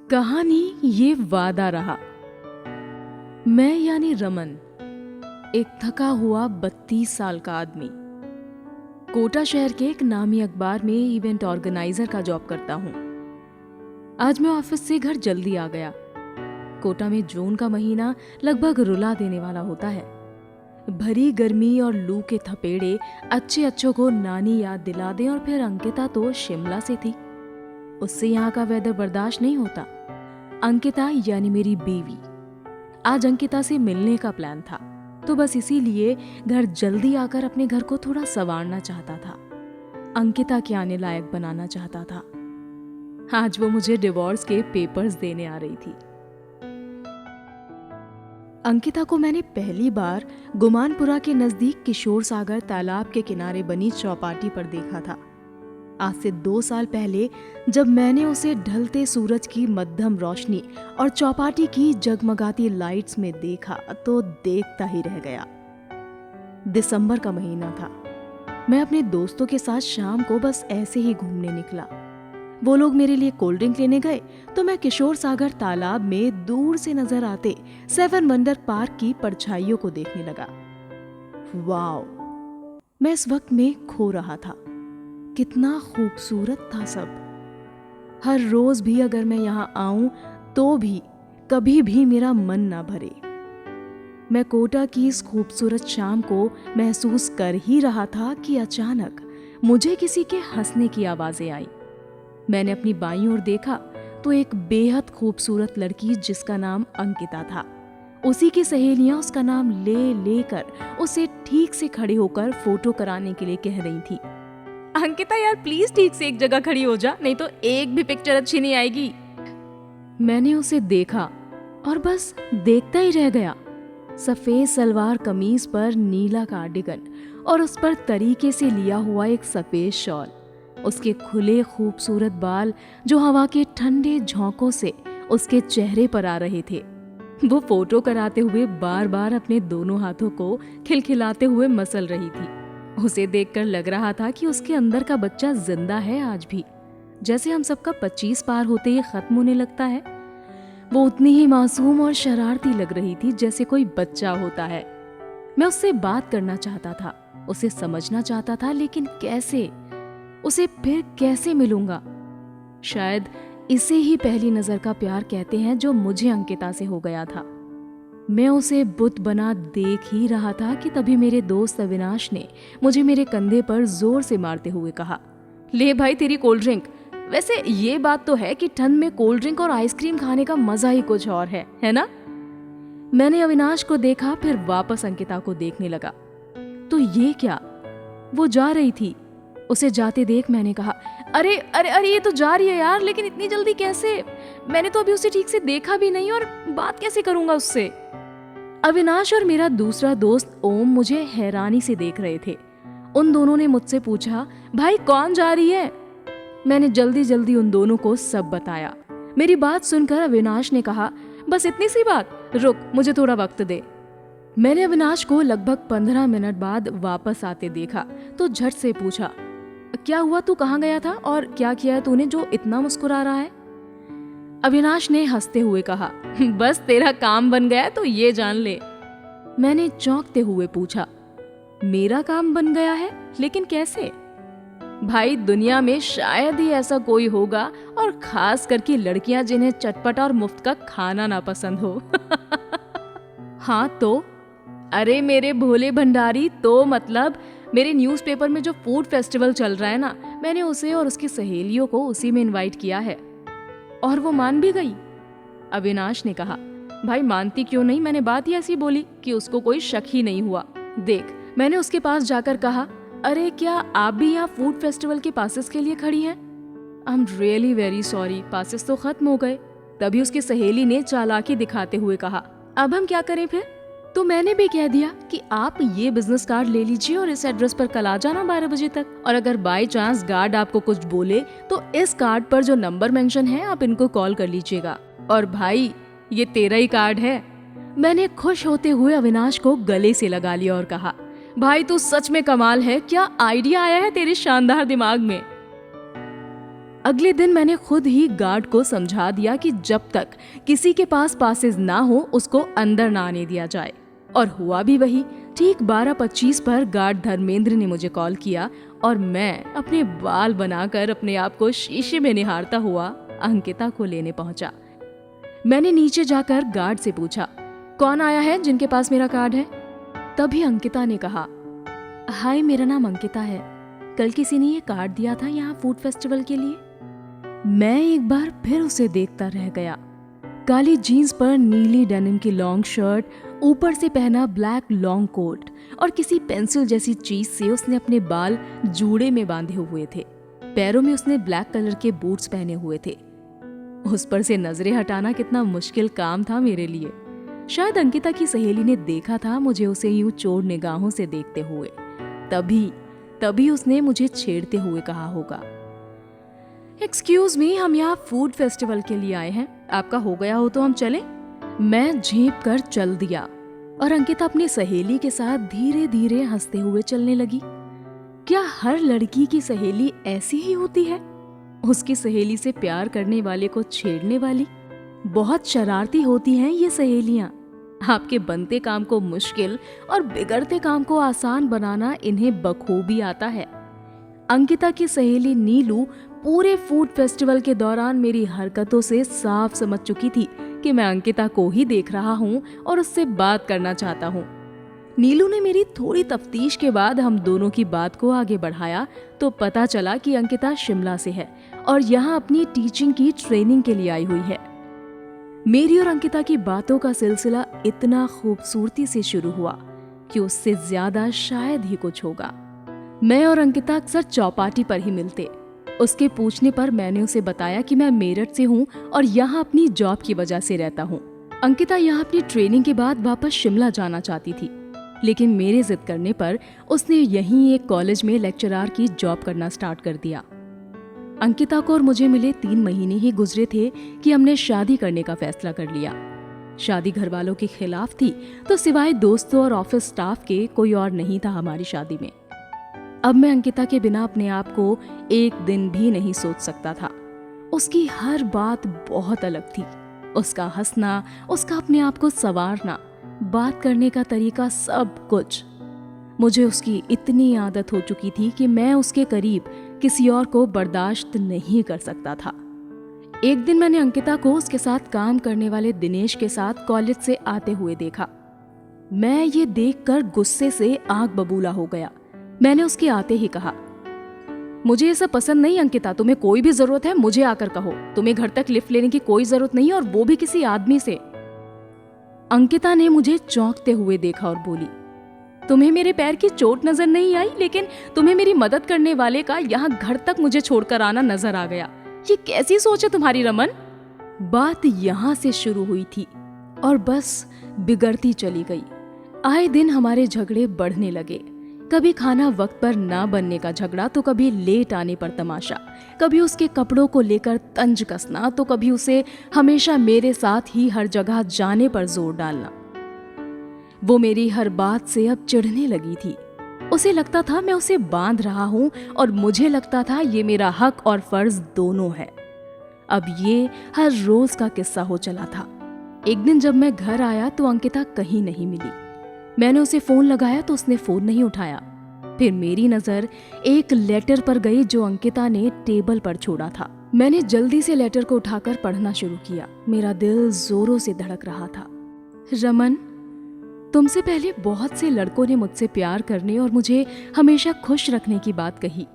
कहानी ये वादा रहा। मैं यानी रमन, एक थका हुआ 32 साल का आदमी, कोटा शहर के एक नामी अखबार में इवेंट ऑर्गेनाइजर का जॉब करता हूँ। आज मैं ऑफिस से घर जल्दी आ गया। कोटा में जून का महीना लगभग रुला देने वाला होता है। भरी गर्मी और लू के थपेड़े अच्छे अच्छों को नानी याद दिला दें, और फिर अंकिता तो शिमला से थी, उससे यहाँ का वेदर बर्दाश्त नहीं होता। अंकिता यानी मेरी बीवी। आज अंकिता से मिलने का प्लान था, तो बस इसीलिए घर जल्दी आकर अपने घर को थोड़ा संवारना चाहता था, अंकिता के आने लायक बनाना चाहता था। आज वो मुझे डिवोर्स के पेपर्स देने आ रही थी। अंकिता को मैंने पहली बार गुमानपुरा के नजदीक किशोर सागर तालाब के किनारे बनी चौपाटी पर देखा था। आज से 2 साल पहले जब मैंने उसे ढलते सूरज की मध्यम रोशनी और चौपाटी की जगमगाती लाइट्स में देखा तो देखता ही रह गया। दिसंबर का महीना था। मैं अपने दोस्तों के साथ शाम को बस ऐसे ही घूमने निकला। वो लोग मेरे लिए कोल्ड ड्रिंक लेने गए तो मैं किशोर सागर तालाब में दूर से नजर आते 7 वंडर पार्क की परछाइयों को देखने लगा। वाओ, मैं इस वक्त में खो रहा था। कितना खूबसूरत था सब। हर रोज भी अगर मैं यहाँ आऊं तो भी कभी भी मेरा मन ना भरे। मैं कोटा की इस खूबसूरत शाम को महसूस कर ही रहा था कि अचानक मुझे किसी के हंसने की आवाजें आई। मैंने अपनी बाईं ओर देखा तो एक बेहद खूबसूरत लड़की जिसका नाम अंकिता था, उसी की सहेलियां उसका नाम ले लेकर उसे ठीक से खड़े होकर फोटो कराने के लिए कह रही थी। अंकिता यार प्लीज ठीक से एक जगह खड़ी हो जा, नहीं तो एक भी पिक्चर अच्छी नहीं आएगी। मैंने उसे देखा और बस देखता ही रह गया। सफेद सलवार कमीज पर नीला कार्डिगन और उस पर तरीके से लिया हुआ एक सफेद शॉल, उसके खुले खूबसूरत बाल जो हवा के ठंडे झोंकों से उसके चेहरे पर आ रहे थे। वो फोटो कराते हुए बार बार अपने दोनों हाथों को खिलखिलाते हुए मसल रही थी। उसे देखकर लग रहा था कि उसके अंदर का बच्चा जिंदा है आज भी, जैसे हम सबका 25 पार होते ही खत्म होने लगता है। वो उतनी ही मासूम और शरारती लग रही थी जैसे कोई बच्चा होता है। मैं उससे बात करना चाहता था, उसे समझना चाहता था, लेकिन कैसे? उसे फिर कैसे मिलूंगा? शायद इसे ही पहली नजर का प्यार कहते हैं जो मुझे अंकिता से हो गया था। मैं उसे बुत बना देख ही रहा था कि तभी मेरे दोस्त अविनाश ने मुझे मेरे कंधे पर जोर से मारते हुए कहा, ले भाई तेरी कोल्ड ड्रिंक। वैसे ये बात तो है कि ठंड में कोल्ड ड्रिंक और आइसक्रीम खाने का मजा ही कुछ और है ना? मैंने अविनाश को देखा, फिर वापस अंकिता को देखने लगा। तो ये क्या? वो जा रही थी। उसे जाते देख मैंने कहा, अरे अरे अरे ये तो जा रही है यार, लेकिन इतनी जल्दी कैसे? मैंने तो अभी उसे ठीक से देखा भी नहीं और बात कैसे करूंगा उससे? अविनाश और मेरा दूसरा दोस्त ओम मुझे हैरानी से देख रहे थे। उन दोनों ने मुझसे पूछा, भाई कौन जा रही है? मैंने जल्दी जल्दी उन दोनों को सब बताया। मेरी बात सुनकर अविनाश ने कहा, बस इतनी सी बात, रुक मुझे थोड़ा वक्त दे। मैंने अविनाश को लगभग 15 मिनट बाद वापस आते देखा तो झट से पूछा, क्या हुआ, तू कहाँ गया था और क्या किया है तूने जो इतना मुस्कुरा रहा है? अविनाश ने हंसते हुए कहा, बस तेरा काम बन गया तो ये जान ले। मैंने चौंकते हुए पूछा, मेरा काम बन गया है? लेकिन कैसे? भाई दुनिया में शायद ही ऐसा कोई होगा, और खास करके लड़कियां जिन्हें चटपट और मुफ्त का खाना ना पसंद हो। हाँ तो? अरे मेरे भोले भंडारी, तो मतलब मेरे न्यूज़पेपर में जो फूड फेस्टिवल चल रहा है ना, मैंने उसे और उसकी सहेलियों को उसी में इनवाइट किया है। और वो मान भी गई? अविनाश ने कहा, भाई मानती क्यों नहीं, मैंने बात ही ऐसी बोली कि उसको कोई शक ही नहीं हुआ। देख, मैंने उसके पास जाकर कहा, अरे क्या आप भी यहाँ फूड फेस्टिवल के पासेस के लिए खड़ी हैं? I am really very sorry, passes तो खत्म हो गए। तभी उसकी सहेली ने चालाकी दिखाते हुए कहा, अब हम क्या करें फिर? तो मैंने भी कह दिया कि आप ये बिजनेस कार्ड ले लीजिए और इस एड्रेस पर कल आ जाना 12 बजे तक, और अगर बाय चांस गार्ड आपको कुछ बोले तो इस कार्ड पर जो नंबर मेंशन है आप इनको कॉल कर लीजिएगा। और भाई ये तेरा ही कार्ड है। मैंने खुश होते हुए अविनाश को गले से लगा लिया और कहा, भाई तू सच में कमाल है, क्या आइडिया आया है तेरे शानदार दिमाग में। अगले दिन मैंने खुद ही गार्ड को समझा दिया कि जब तक किसी के पास पासेस ना हो उसको अंदर ना आने दिया जाए। और हुआ भी वही। ठीक 12:25 पर गार्ड धर्मेंद्र ने मुझे कॉल किया और मैं अपने बाल बनाकर अपने आप को शीशे में निहारता हुआ अंकिता को लेने पहुंचा। मैंने नीचे जाकर गार्ड से पूछा, कौन आया है जिनके पास मेरा कार्ड है? तभी अंकिता ने कहा, हाय, मेरा नाम अंकिता है। कल किसी ने ये कार्ड दिया था यहाँ फूड फेस्टिवल के लिए। मैं एक बार फिर उसे देखता रह गया। काली जीन्स पर नीली डेनिम की लॉन्ग शर्ट, ऊपर से पहना ब्लैक लॉन्ग कोट और किसी पेंसिल जैसी चीज से उसने अपने बाल जूड़े में बांधे हुए थे। पैरों में उसने ब्लैक कलर के बूट्स पहने हुए थे। उस पर से नजरें हटाना कितना मुश्किल काम था मेरे लिए। शायद अंकिता की सहेली ने देखा था मुझे उसे यूं चोर निगाहों से देखते हुए। तभी उसने मुझे छेड़ते हुए कहा होगा, एक्सक्यूज मी, हम यहाँ फूड फेस्टिवल के लिए आए हैं, आपका हो गया हो तो हम चलें? मैं झेप कर चल दिया और अंकिता अपनी सहेली के साथ धीरे धीरे हंसते हुए चलने लगी। क्या हर लड़की की सहेली ऐसी ही होती है? उसकी सहेली से प्यार करने वाले को छेड़ने वाली? बहुत शरारती होती हैं ये सहेलियां। आपके बनते काम को मुश्किल और बिगड़ते काम को आसान बनाना इन्हें बखूबी आता है। अंकिता की सहेली नीलू पूरे फूड फेस्टिवल के दौरान मेरी हरकतों से साफ समझ चुकी थी कि मैं अंकिता को ही देख रहा हूँ और उससे बात करना चाहता हूँ। नीलू ने मेरी थोड़ी तफ्तीश के बाद हम दोनों की बात को आगे बढ़ाया तो पता चला कि अंकिता शिमला से है और यहाँ अपनी टीचिंग की ट्रेनिंग के लिए आई हुई है। मेरी और अंकिता की बातों का सिलसिला इतना खूबसूरती से शुरू हुआ कि उससे ज्यादा शायद ही कुछ होगा। मैं और अंकिता अक्सर चौपाटी पर ही मिलते। उसके पूछने पर मैंने उसे बताया कि मैं मेरठ से हूँ और यहाँ अपनी जॉब की वजह से रहता हूँ। अंकिता यहाँ अपनी ट्रेनिंग के बाद वापस शिमला जाना चाहती थी, लेकिन मेरे जिद करने पर उसने यहीं एक कॉलेज में लेक्चरर की जॉब करना स्टार्ट कर दिया। अंकिता को और मुझे मिले 3 महीने ही गुजरे थे कि हमने शादी करने का फैसला कर लिया। शादी घर वालों के खिलाफ थी, तो सिवाय दोस्तों और ऑफिस स्टाफ के कोई और नहीं था हमारी शादी में। अब मैं अंकिता के बिना अपने आप को एक दिन भी नहीं सोच सकता था। उसकी हर बात बहुत अलग थी। उसका हंसना, उसका अपने आप को संवारना, बात करने का तरीका, सब कुछ। मुझे उसकी इतनी आदत हो चुकी थी कि मैं उसके करीब किसी और को बर्दाश्त नहीं कर सकता था। एक दिन मैंने अंकिता को उसके साथ काम करने वाले दिनेश के साथ कॉलेज से आते हुए देखा। मैं ये देखकर गुस्से से आग बबूला हो गया। मैंने उसके आते ही कहा, मुझे ये सब पसंद नहीं अंकिता, तुम्हें कोई भी जरूरत है मुझे आकर कहो। तुम्हें घर तक लिफ्ट लेने की कोई जरूरत नहीं, और वो भी किसी आदमी से। अंकिता ने मुझे चौंकते हुए देखा और बोली, तुम्हें मेरे पैर की चोट नजर नहीं आई, लेकिन तुम्हें मेरी मदद करने वाले का यहाँ घर तक मुझे छोड़कर आना नजर आ गया। ये कैसी सोच है तुम्हारी रमन? बात यहाँ से शुरू हुई थी और बस बिगड़ती चली गई। आए दिन हमारे झगड़े बढ़ने लगे। कभी खाना वक्त पर ना बनने का झगड़ा, तो कभी लेट आने पर तमाशा, कभी उसके कपड़ों को लेकर तंज कसना, तो कभी उसे हमेशा मेरे साथ ही हर जगह जाने पर जोर डालना। वो मेरी हर बात से अब चिढ़ने लगी थी। उसे लगता था मैं उसे बांध रहा हूं और मुझे लगता था ये मेरा हक और फर्ज दोनों है। अब ये हर रोज का किस्सा हो चला था। एक दिन जब मैं घर आया तो अंकिता कहीं नहीं मिली। मैंने उसे फोन लगाया तो उसने फोन नहीं उठाया। फिर मेरी नजर एक लेटर पर गई जो अंकिता ने टेबल पर छोड़ा था। मैंने जल्दी से लेटर को उठाकर पढ़ना शुरू किया। मेरा दिल जोरों से धड़क रहा था। रमन, तुमसे पहले बहुत से लड़कों ने मुझसे प्यार करने और मुझे हमेशा खुश रखने की बात कही।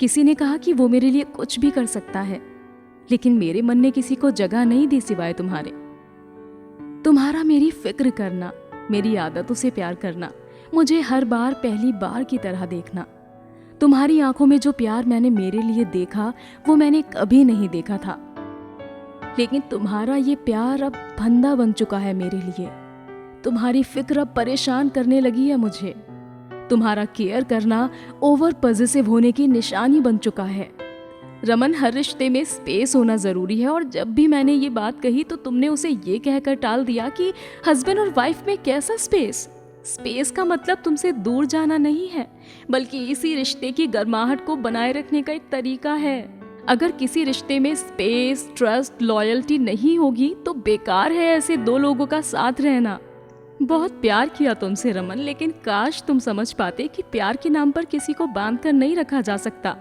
किसी ने कहा कि वो मेरे लिए कुछ भी कर सकता है, लेकिन मेरे मन ने किसी को जगह नहीं दी सिवाय तुम्हारे। तुम्हारा मेरी फिक्र करना, मेरी आदतों से प्यार करना, मुझे हर बार पहली बार की तरह देखना। तुम्हारी आंखों में जो प्यार मैंने मेरे लिए देखा वो मैंने कभी नहीं देखा था। लेकिन तुम्हारा ये प्यार अब फंदा बन चुका है मेरे लिए। तुम्हारी फिक्र अब परेशान करने लगी है मुझे। तुम्हारा केयर करना ओवर पॉजेसिव होने की निशानी बन चुका है। रमन, हर रिश्ते में स्पेस होना जरूरी है, और जब भी मैंने ये बात कही तो तुमने उसे ये कहकर टाल दिया कि हस्बैंड और वाइफ में कैसा स्पेस। स्पेस का मतलब तुमसे दूर जाना नहीं है, बल्कि इसी रिश्ते की गर्माहट को बनाए रखने का एक तरीका है। अगर किसी रिश्ते में स्पेस, ट्रस्ट, लॉयल्टी नहीं होगी तो बेकार है ऐसे दो लोगों का साथ रहना। बहुत प्यार किया तुमसे रमन, लेकिन काश तुम समझ पाते कि प्यार के नाम पर किसी को बांध कर नहीं रखा जा सकता।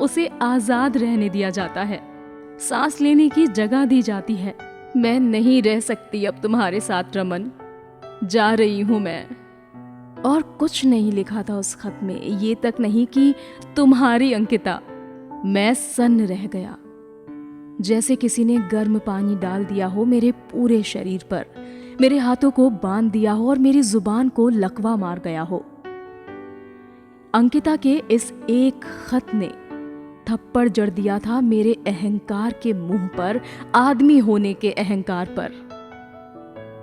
उसे आजाद रहने दिया जाता है, सांस लेने की जगह दी जाती है। मैं नहीं रह सकती अब तुम्हारे साथ रमन, जा रही हूं मैं। और कुछ नहीं लिखा था उस खत में, ये तक नहीं कि तुम्हारी अंकिता। मैं सन्न रह गया, जैसे किसी ने गर्म पानी डाल दिया हो मेरे पूरे शरीर पर, मेरे हाथों को बांध दिया हो और मेरी जुबान को लकवा मार गया हो। अंकिता के इस एक खत ने थप्पड़ जड़ दिया था मेरे अहंकार के मुंह पर, आदमी होने के अहंकार पर।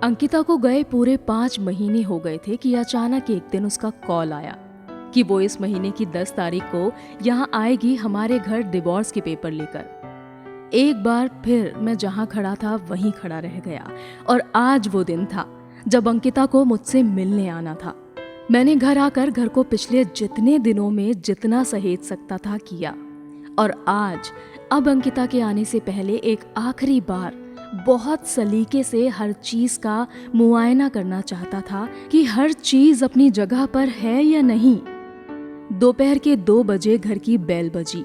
अंकिता को गए पूरे 5 महीने हो गए थे कि अचानक एक दिन उसका कॉल आया कि वो इस महीने की 10 तारीख को यहाँ आएगी हमारे घर डिवोर्स के पेपर लेकर। एक बार फिर मैं जहाँ खड़ा था वहीं खड़ा रह गया और आज वो दिन था जब अंकिता को मुझसे मिलने आना था। मैंने घर आकर घर को पिछले जितने दिनों में जितना सहेज सकता था किया, और आज अब अंकिता के आने से पहले एक आखिरी बार बहुत सलीके से हर चीज का मुआयना करना चाहता था कि हर चीज अपनी जगह पर है या नहीं। दोपहर के 2 बजे घर की बेल बजी।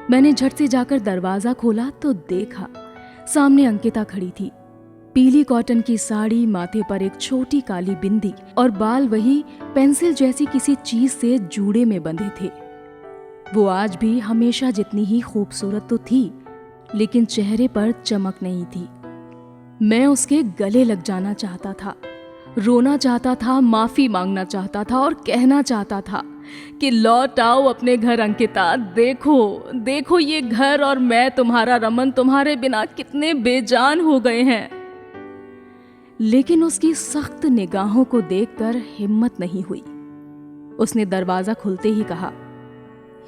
मैंने झट से जाकर दरवाजा खोला तो देखा सामने अंकिता खड़ी थी। पीली कॉटन की साड़ी, माथे पर एक छोटी काली बिंदी और बाल वही पेंसिल जैसी किसी चीज से जूड़े में बंधे थे। वो आज भी हमेशा जितनी ही खूबसूरत तो थी, लेकिन चेहरे पर चमक नहीं थी। मैं उसके गले लग जाना चाहता था, रोना चाहता था, माफी मांगना चाहता था और कहना चाहता था कि लौट आओ अपने घर अंकिता, देखो देखो ये घर और मैं तुम्हारा रमन तुम्हारे बिना कितने बेजान हो गए हैं। लेकिन उसकी सख्त निगाहों को देखकर हिम्मत नहीं हुई। उसने दरवाजा खुलते ही कहा,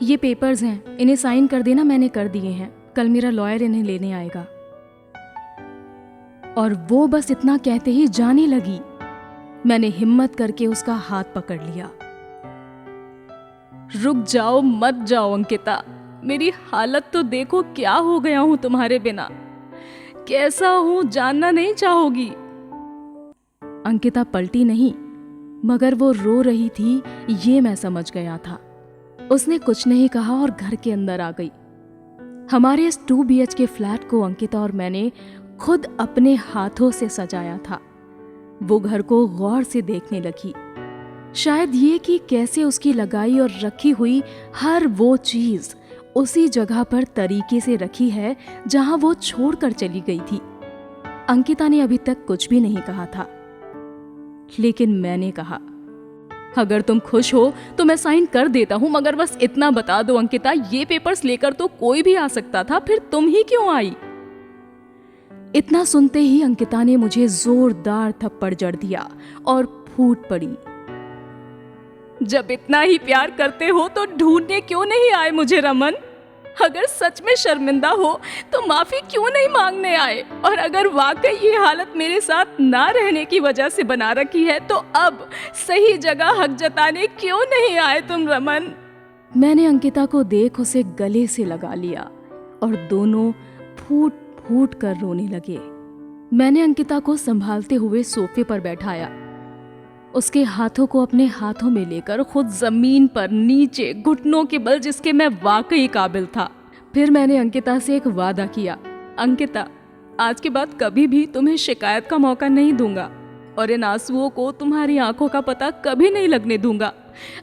ये पेपर्स हैं, इन्हें साइन कर देना, मैंने कर दिए हैं, कल मेरा लॉयर इन्हें लेने आएगा। और वो बस इतना कहते ही जाने लगी। मैंने हिम्मत करके उसका हाथ पकड़ लिया। रुक जाओ, मत जाओ अंकिता, मेरी हालत तो देखो, क्या हो गया हूं तुम्हारे बिना, कैसा हूं जानना नहीं चाहोगी? अंकिता पलटी नहीं, मगर वो रो रही थी ये मैं समझ गया था। उसने कुछ नहीं कहा और घर के अंदर आ गई। हमारे इस 2 BHK फ्लैट को अंकिता और मैंने खुद अपने हाथों से सजाया था। वो घर को गौर से देखने लगी, शायद ये कि कैसे उसकी लगाई और रखी हुई हर वो चीज उसी जगह पर तरीके से रखी है जहां वो छोड़कर चली गई थी। अंकिता ने अभी तक कुछ भी नहीं कहा था, लेकिन मैंने कहा, अगर तुम खुश हो तो मैं साइन कर देता हूं, मगर बस इतना बता दो अंकिता, ये पेपर्स लेकर तो कोई भी आ सकता था, फिर तुम ही क्यों आई? इतना सुनते ही अंकिता ने मुझे जोरदार थप्पड़ जड़ दिया और फूट पड़ी। जब इतना ही प्यार करते हो तो ढूंढने क्यों नहीं आए मुझे रमन? अगर सच में शर्मिंदा हो तो माफी क्यों नहीं मांगने आए? और अगर वाकई ये हालत मेरे साथ ना रहने की वजह से बना रखी है तो अब सही जगह हक जताने क्यों नहीं आए तुम रमन? मैंने अंकिता को देख उसे गले से लगा लिया और दोनों फूट फूट कर रोने लगे। मैंने अंकिता को संभालते हुए सोफे पर बैठाया, उसके हाथों को अपने हाथों में लेकर खुद जमीन पर नीचे घुटनों के बल जिसके मैं वाकई काबिल था। फिर मैंने अंकिता से एक वादा किया, अंकिता आज के बाद कभी भी तुम्हें शिकायत का मौका नहीं दूंगा और इन आंसुओं को तुम्हारी आंखों का पता कभी नहीं लगने दूंगा।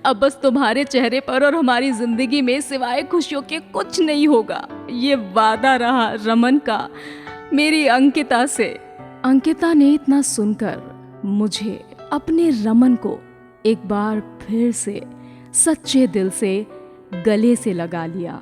अब बस तुम्हारे चेहरे पर और हमारी जिंदगी में सिवाय खुशियों के कुछ नहीं होगा। ये वादा रहा रमन का मेरी अंकिता से। अंकिता ने इतना सुनकर मुझे, अपने रमन को एक बार फिर से सच्चे दिल से गले से लगा लिया।